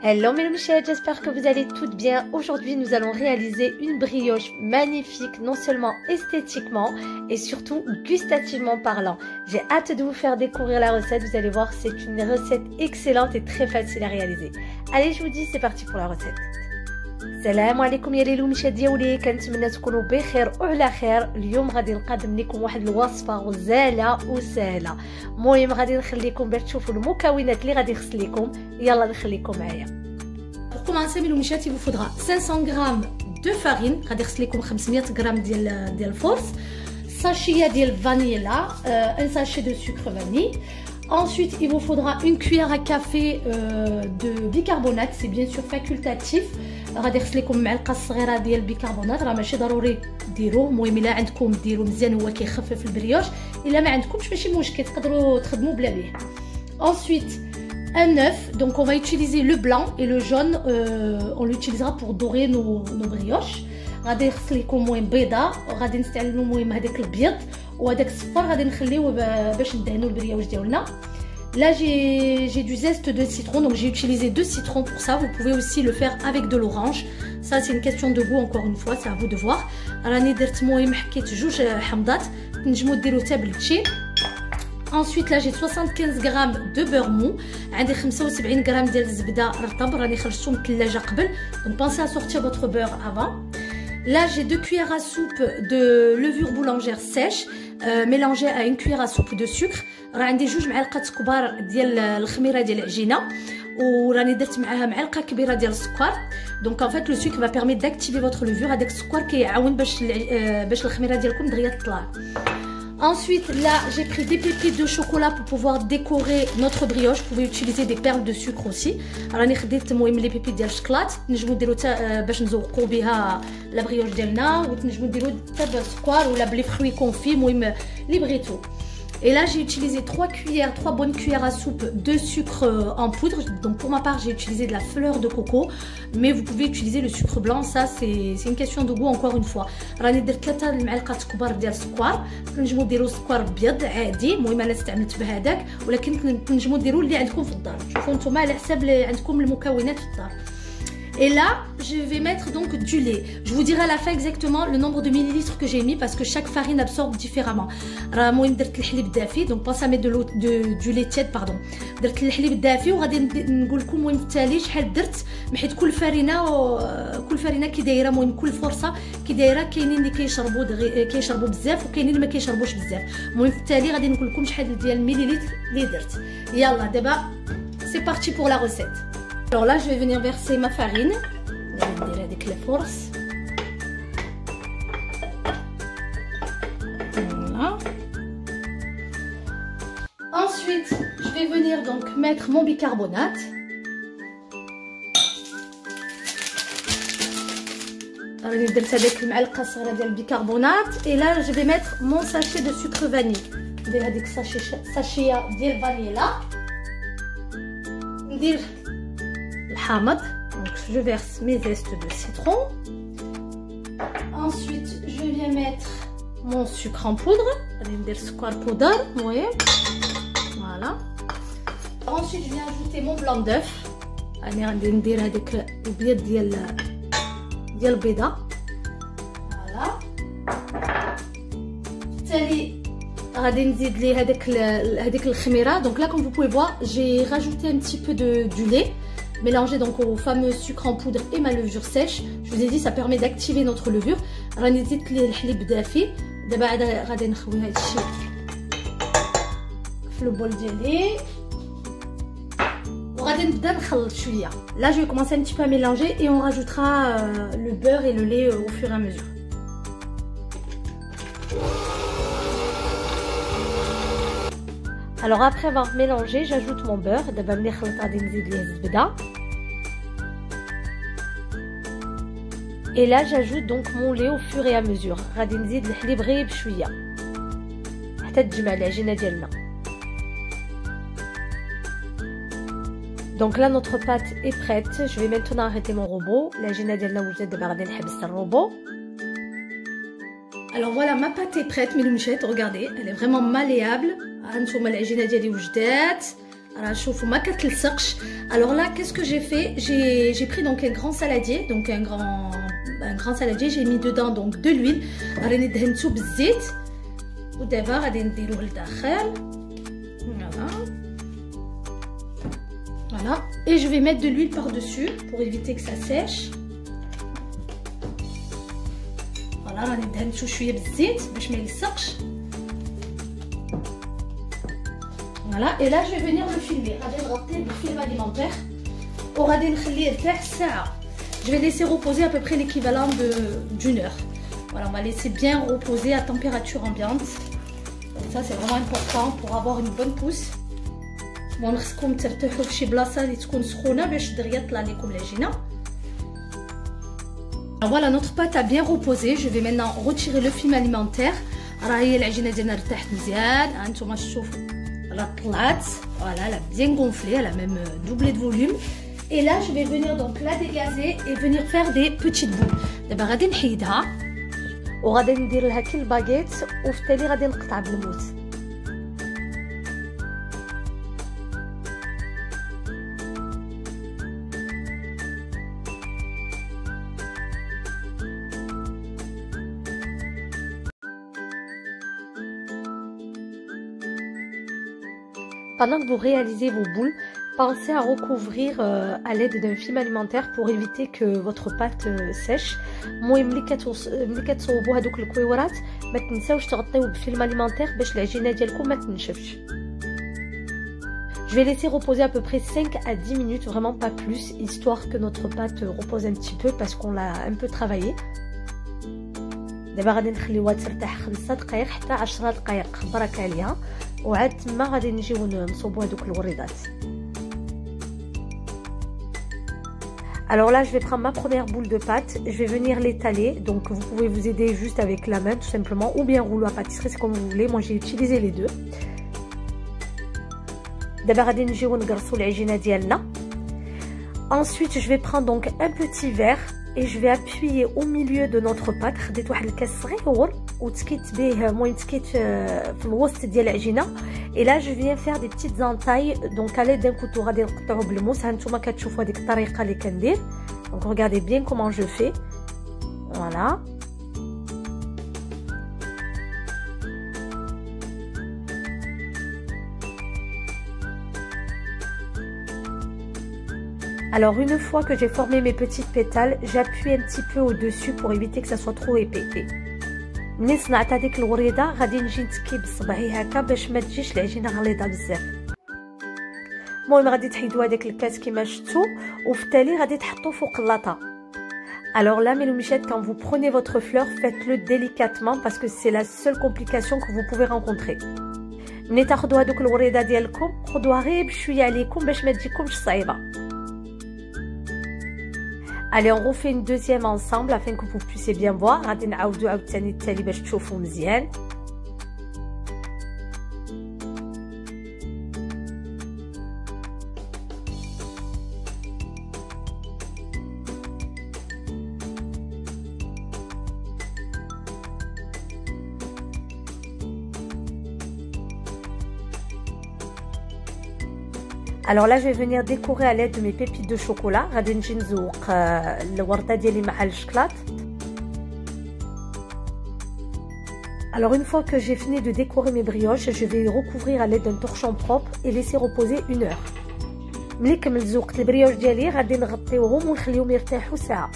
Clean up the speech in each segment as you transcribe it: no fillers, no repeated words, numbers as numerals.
Hello mes Michel, j'espère que vous allez toutes bien. Aujourd'hui nous allons réaliser une brioche magnifique, non seulement esthétiquement et surtout gustativement parlant. J'ai hâte de vous faire découvrir la recette, vous allez voir, c'est une recette excellente et très facile à réaliser. Allez, je vous dis, c'est parti pour la recette. السلام عليكم يا ليلو مشا ديالي، كنتمنى تكونوا بخير وعلى خير. اليوم غادي نقدم لكم واحد الوصفه غزاله وسهله. المهم غادي نخليكم باش تشوفوا المكونات اللي غادي نخص لكم. يلا نخليكم معايا. Pour commencer ميلو مشات il vous faudra 500 g de farine، غادي نخص لكم 500 g ديال الفورس، sachet ديال فانيلا، un sachet de sucre vanille. Ensuite, il vous faudra une cuillère à café de bicarbonate, c'est bien sûr facultatif. غادي نخص لكم معلقه صغيره ديال البيكربونات، راه ماشي ضروري ديروه، المهم الا عندكم ديروا مزيان، هو كيخفف البريوش. الا ما عندكمش ماشي مشكل، تقدروا تخدموا بلا بيه. Ensuite, un œuf, donc on va utiliser le blanc et le jaune, on l'utilisera pour dorer nos brioches. غادي نخص لكم المهم بيضه، غادي نستعملوا المهم هذاك الابيض وهذاك الصفر غادي نخليوه باش ندهنوا البريوش ديالنا. Là j'ai du zeste de citron, donc j'ai utilisé 2 citrons pour ça. Vous pouvez aussi le faire avec de l'orange. Ça c'est une question de goût, encore une fois, c'est à vous de voir. راني درت المهم حكيت 2 حمضات، تنجموا ديروا حتى بلتشي. Ensuite là j'ai 75 g de beurre mou، عندي 75 g ديال الزبده رطب، راني خرجتهم من الثلاجه قبل. Donc pensez à sortir votre beurre avant. Là j'ai 2 cuillères à soupe de levure boulangère sèche mélangée à une cuillère à soupe de sucre. راه عندي 2 معالق كبار ديال الخميره ديال العجينه، وراني درت معاها معلقه كبيره ديال السكر. دونك en fait le sucre va permettre d'activer votre levure. هذاك السكر كيعاون باش الخميره ديالكم دغيا تطلع. Ensuite, là, j'ai pris des pépites de chocolat pour pouvoir décorer notre brioche. Vous pouvez utiliser des perles de sucre aussi. راني خديت المهم لي pépites ديال الشوكولات، تنجموا ديروا حتى باش نزوقوا بها لا بريوش ديالنا، وتنجموا ديروا حتى بالسكر ولا بلي فروي كونفي، المهم اللي بغيتو. Et là j'ai utilisé 3 bonnes cuillères à soupe de sucre en poudre. Donc pour ma part j'ai utilisé de la fleur de coco, mais vous pouvez utiliser le sucre blanc, ça c'est une question de goût encore une fois. راني درت 3 المعالق كبار ديال السكر، تنجموا ديروا سكر ابيض عادي، المهم انا استعملت بهذاك، ولكن تنجموا ديروا اللي عندكم في الدار، شوفوا نتوما على حساب اللي عندكم المكونات في الدار. Et là, je vais mettre donc du lait. Je vous dirai à la fin exactement le nombre de millilitres que j'ai mis parce que chaque farine absorbe différemment. راه المهم درت الحليب دافي، donc pensez à mettre du lait tiède pardon. درت الحليب الدافي وغادي نقول لكم المهم في التالي شحال درت، حيت كل فرينه كي دايره، المهم كل فرصه كي دايره. كاينين اللي كيشربوا بزاف وكاينين اللي ما كيشربوش بزاف. المهم في التالي غادي نقول لكم شحال ديال المليليتر اللي درت. يلا دابا c'est parti pour la recette. Alors là, je vais venir verser ma farine. Je vais dire avec la force. Voilà. Ensuite, je vais venir donc mettre mon bicarbonate. Je vais mettre le bicarbonate. Et là, je vais mettre mon sachet de sucre vanille. Je vais mettre le sachet de vanille là. الحامض. Donc je verse mes zestes de citron. Ensuite je viens mettre mon sucre en poudre. غادي ندير سكر بودر المهم. Voilà. Ensuite je viens ajouter mon blanc d'œuf. انا غادي ندير هذاك الابيض ديال البيضه. Voilà. بالتالي غادي نزيد ليه هذيك الخميره. Donc là comme vous pouvez voir, j'ai rajouté un petit peu du lait mélangé donc au fameux sucre en poudre et ma levure sèche. Je vous ai dit ça permet d'activer notre levure. راني زدت ليه الحليب دافي. دابا غادي نخوي هذا الشيء في البول ديالي وغادي نبدا نخلط شويه. Là je vais commencer un petit peu à mélanger et on rajoutera le beurre et le lait au fur et à mesure. Alors après avoir mélangé, j'ajoute mon beurre. دابا ملي خلطت غادي نزيد ليه الزبده. Et là j'ajoute donc mon lait au fur et à mesure. غادي نزيد الحليب غير بشويه حتى تجمع العجينه ديالنا. Donc là notre pâte est prête. Je vais maintenant arrêter mon robot. العجينه ديالنا وجدت، دابا غادي نحبس الروبو. Alors voilà, ma pâte est prête, mes loumichettes, regardez, elle est vraiment malléable. هانتوما العجينه ديالي وجدات، Alors là, qu'est-ce que j'ai fait? J'ai pris donc un grand saladier, donc un grand saladier. J'ai mis dedans donc de l'huile. Voilà. Et je vais mettre de l'huile par-dessus pour éviter que ça sèche. Voilà, راني دهنتو شويه بالزيت باش ما يلصقش. Voilà, et là je vais venir le filmer. غادي نغطيه بالفيلم alimentaire وغادي نخليه يرتاح ساعه. Je vais laisser reposer à peu près l'équivalent d'une heure. Voilà, on va laisser bien reposer à température ambiante. Donc ça c'est vraiment important pour avoir une bonne pousse. Bon, خصكم ترتاحوا في شي بلاصه اللي تكون سخونه باش دغيا تطلع لكم العجينه. Voilà, notre pâte a bien reposé. Je vais maintenant retirer le film alimentaire. راهي العجينه ديالنا ارتاحت مزيان. هانتوما تشوفوا راه طلعت. Voilà, elle a bien gonflé, elle a même doublé de volume. Et là, je vais venir donc la dégazer et venir faire des petites boules. دابا غادي نحيدها وغادي ندير لها كي الباغيت وفي التالي غادي نقطع بالموس. Pendant que vous réalisez vos boules, pensez à recouvrir à l'aide d'un film alimentaire pour éviter que votre pâte sèche. المهم ملي كتصوبوا هذوك الكويورات ما تنساوش تغطيوه بفيلم alimentaire باش العجينه ديالكم ما تنشفش. Je vais laisser reposer à peu près 5 à 10 minutes, vraiment pas plus, histoire que notre pâte repose un petit peu parce qu'on l'a un peu travaillé. دابا غادي نخليوها ترتاح 5 دقائق حتى 10 دقائق برك عليها وعاد تما غادي نجيو نصوبوا هذوك الوريدات. Alors là, je vais prendre ma première boule de pâte, je vais venir l'étaler. Donc vous pouvez vous aider juste avec la main tout simplement ou bien rouleau à pâtisserie, c'est comme vous voulez. Moi j'ai utilisé les deux. دابا غادي نجيو نقرصوا العجينه ديالنا. Ensuite, je vais prendre donc un petit verre et je vais appuyer au milieu de notre pâte. خديت واحد الكاس صغير وتكيت به المهم تكيت في الوسط ديال العجينه. Et là je viens faire des petites entailles donc à l'aide d'un couteau غادي نقطعو بالموس. هانتوما كتشوفوا هذيك الطريقه اللي كندير. Donc regardez bien comment je fais. Voilà. Alors une fois que j'ai formé mes petites pétales, j'appuie un petit peu au-dessus pour éviter que ça soit trop épais. ملي صنعت هذيك الوريده غادي نجي نتكي بصبعي هكا باش ما تجيش العجينه غليظه بزاف. المهم غادي تحيدوا هذاك الكاس كما شفتوا وفي التالي غادي تحطوه فوق اللاطه. Alors là mes loumichettes, quand vous prenez votre fleur, faites-le délicatement parce que c'est la seule complication que vous pouvez rencontrer. ملي تاخذوا هذوك الوريده ديالكم خذوها غير بشويه عليكم باش ما تجيكمش صعيبه. Allez, on refait une deuxième ensemble afin que vous puissiez bien voir. غادي نعاودو عاوتاني التالي باش تشوفوا مزيان. Alors là, je vais venir décorer à l'aide de mes pépites de chocolat. غادي نجي نزوق الوردة ديالي مع الشكلاط. Alors une fois que j'ai fini de décorer mes brioches, je vais les recouvrir à l'aide d'un torchon propre et laisser reposer 1 heure. ملي كملت زوقت البريوش ديالي غادي نغطيوهم ونخليهم يرتاحوا ساعة.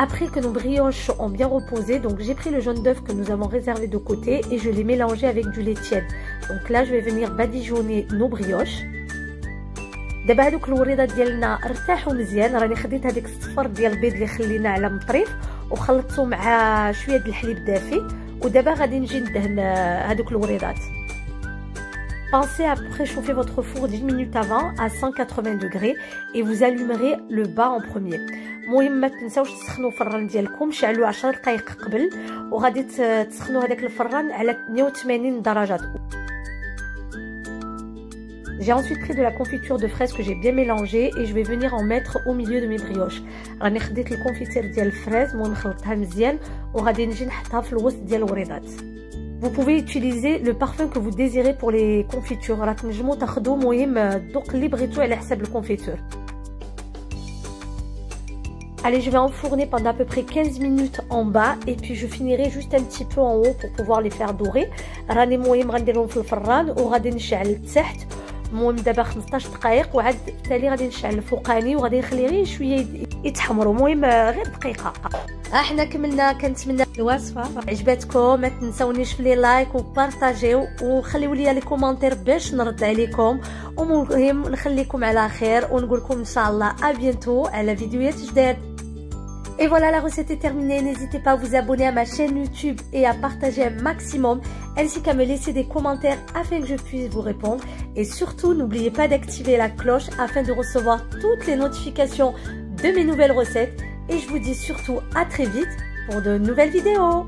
Après que nos brioches ont bien reposé, donc j'ai pris le jaune d'œuf que nous avons réservé de côté et je l'ai mélangé avec du lait tiède. Donc là, je vais venir badigeonner nos brioches. دابا هذوك الوريدات ديالنا ارتاحوا مزيان. راني خديت هذيك الصفر ديال البيض اللي خليناه على مطريف وخلطته مع شويه د الحليب دافي ودابا غادي نجي ندهن هذوك الوريدات. Pensez à préchauffer votre four 10 minutes avant à 180 degrés et vous allumerez le bas en premier. المهم ما تنساوش تسخنوا الفران ديالكم، شعلوه 10 دقائق قبل وغادي تسخنوا هذاك الفران على 82 درجات. J'ai ensuite pris de la confiture de fraises que j'ai bien mélangée et je vais venir en mettre au milieu de mes brioches. راني خديت الكونفيتير ديال الفريز المهم خلطتها مزيان وغادي نجي نحطها في الوسط ديال الوريدات. Vous pouvez utiliser le parfum que vous désirez pour les confitures. راك تنجموا تاخذوا المهم الذوق اللي بغيتو على حسب الكونفيتور. Allez, je vais enfourner pendant à peu près 15 minutes en bas et puis je finirai juste un petit peu en haut pour pouvoir les faire dorer. راني المهم غنديرهم في الفران وغادي نشعل لتحت. المهم دابا 15 دقائق وعاد تالي غادي نشعل الفوقاني وغادي نخليه غير شويه يتحمروا. المهم غير دقيقه. احنا كملنا. كنتمنى الوصفه عجبتكم. ما تنسونيش في لي لايك وبارطاجيو وخليوا لي كومونتير باش نرد عليكم. ومهم نخليكم على خير ونقول لكم ان شاء الله à bientôt على فيديوهات جداد. Et voilà, la recette est terminée. N'hésitez pas à vous abonner à ma chaîne YouTube et à partager un maximum, ainsi qu'à me laisser des commentaires afin que je puisse vous répondre. Et surtout, n'oubliez pas d'activer la cloche afin de recevoir toutes les notifications de mes nouvelles recettes. Et je vous dis surtout à très vite pour de nouvelles vidéos.